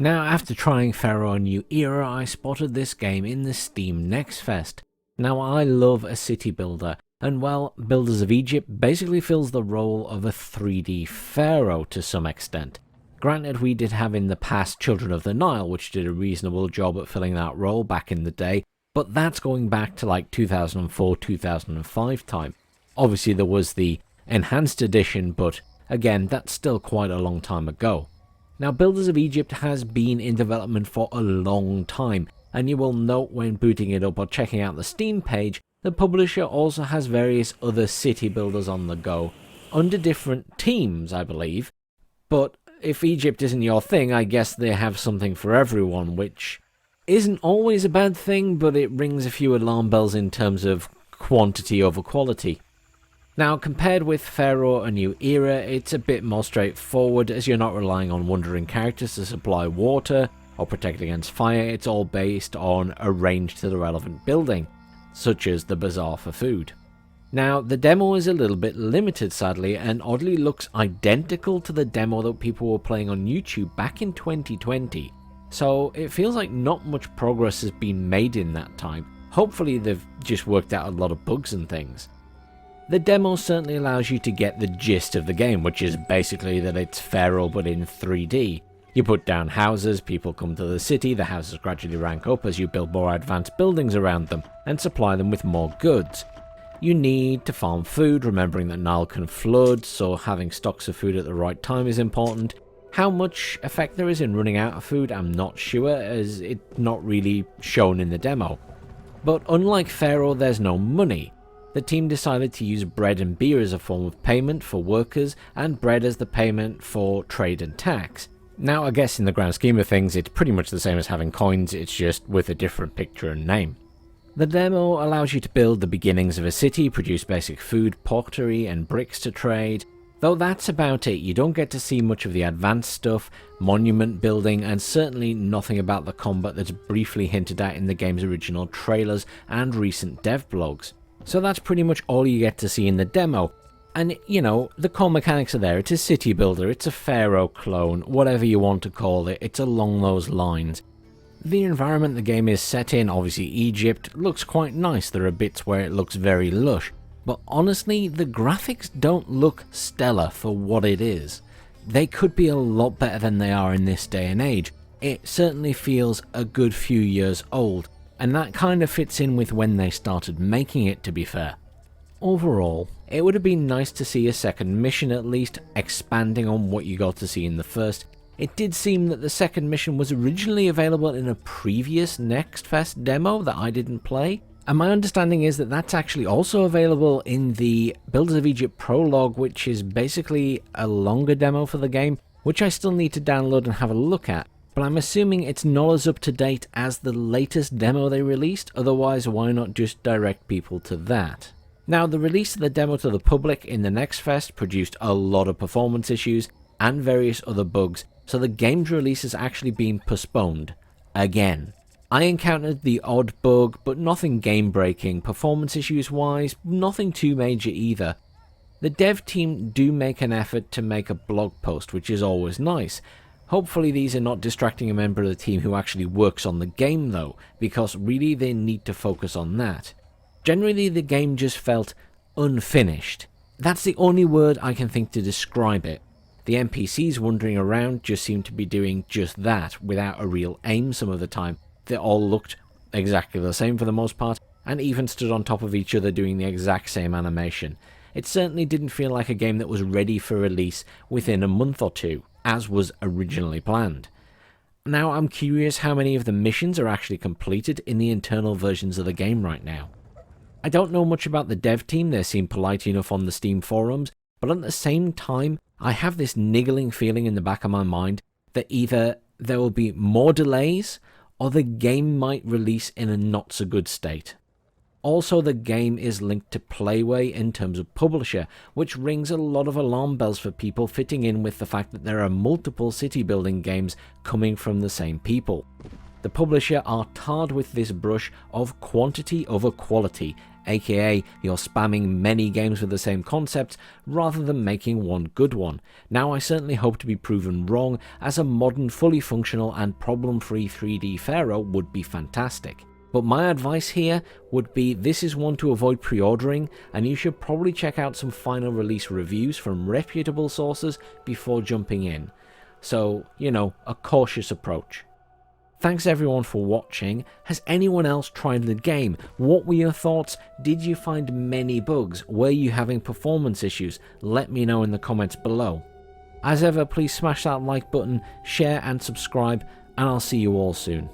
Now, after trying Pharaoh A New Era, I spotted this game in the Steam Next Fest. Now, I love a city builder, and well, Builders of Egypt basically fills the role of a 3D Pharaoh to some extent. Granted, we did have in the past Children of the Nile, which did a reasonable job at filling that role back in the day, but that's going back to like 2004-2005 time. Obviously there was the enhanced edition, but again, that's still quite a long time ago. Now, Builders of Egypt has been in development for a long time, and you will note when booting it up or checking out the Steam page, the publisher also has various other city builders on the go, under different teams, I believe. But if Egypt isn't your thing, I guess they have something for everyone, which isn't always a bad thing, but it rings a few alarm bells in terms of quantity over quality. Now, compared with Pharaoh A New Era, it's a bit more straightforward, as you're not relying on wandering characters to supply water or protect against fire. It's all based on a range to the relevant building, such as the bazaar for food. Now, the demo is a little bit limited, sadly, and oddly looks identical to the demo that people were playing on YouTube back in 2020. So it feels like not much progress has been made in that time. Hopefully they've just worked out a lot of bugs and things. The demo certainly allows you to get the gist of the game, which is basically that it's Pharaoh but in 3D. You put down houses, people come to the city, the houses gradually rank up as you build more advanced buildings around them and supply them with more goods. You need to farm food, remembering that Nile can flood, so having stocks of food at the right time is important. How much effect there is in running out of food, I'm not sure, as it's not really shown in the demo. But unlike Pharaoh, there's no money. The team decided to use bread and beer as a form of payment for workers, and bread as the payment for trade and tax. Now, I guess in the grand scheme of things, it's pretty much the same as having coins, it's just with a different picture and name. The demo allows you to build the beginnings of a city, produce basic food, pottery, and bricks to trade. Though that's about it, you don't get to see much of the advanced stuff, monument building, and certainly nothing about the combat that's briefly hinted at in the game's original trailers and recent dev blogs. So that's pretty much all you get to see in the demo. And, you know, the core mechanics are there. It's a city builder, it's a Pharaoh clone, whatever you want to call it, it's along those lines. The environment the game is set in, obviously Egypt, looks quite nice. There are bits where it looks very lush. But honestly, the graphics don't look stellar for what it is. They could be a lot better than they are in this day and age. It certainly feels a good few years old, and that kind of fits in with when they started making it, to be fair. Overall, it would have been nice to see a second mission at least, expanding on what you got to see in the first. It did seem that the second mission was originally available in a previous Next Fest demo that I didn't play, and my understanding is that that's actually also available in the Builders of Egypt prologue, which is basically a longer demo for the game, which I still need to download and have a look at. But I'm assuming it's not as up to date as the latest demo they released, otherwise why not just direct people to that? Now, the release of the demo to the public in the Next Fest produced a lot of performance issues and various other bugs, so the game's release has actually been postponed again. I encountered the odd bug, but nothing game-breaking. Performance issues-wise, nothing too major either. The dev team do make an effort to make a blog post, which is always nice. Hopefully these are not distracting a member of the team who actually works on the game though, because really they need to focus on that. Generally the game just felt unfinished. That's the only word I can think to describe it. The NPCs wandering around just seem to be doing just that, without a real aim some of the time. They all looked exactly the same for the most part, and even stood on top of each other doing the exact same animation. It certainly didn't feel like a game that was ready for release within a month or two, as was originally planned. Now, I'm curious how many of the missions are actually completed in the internal versions of the game right now. I don't know much about the dev team, they seem polite enough on the Steam forums, but at the same time, I have this niggling feeling in the back of my mind that either there will be more delays, or the game might release in a not so good state. Also, the game is linked to Playway in terms of publisher, which rings a lot of alarm bells for people, fitting in with the fact that there are multiple city building games coming from the same people. The publisher are tarred with this brush of quantity over quality. aka you're spamming many games with the same concept rather than making one good one. Now I certainly hope to be proven wrong, as a modern fully functional and problem-free 3D Pharaoh would be fantastic. But my advice here would be this is one to avoid pre-ordering, and you should probably check out some final release reviews from reputable sources before jumping in. So, you know, a cautious approach. Thanks everyone for watching. Has anyone else tried the game? What were your thoughts? Did you find many bugs? Were you having performance issues? Let me know in the comments below. As ever, please smash that like button, share and subscribe, and I'll see you all soon.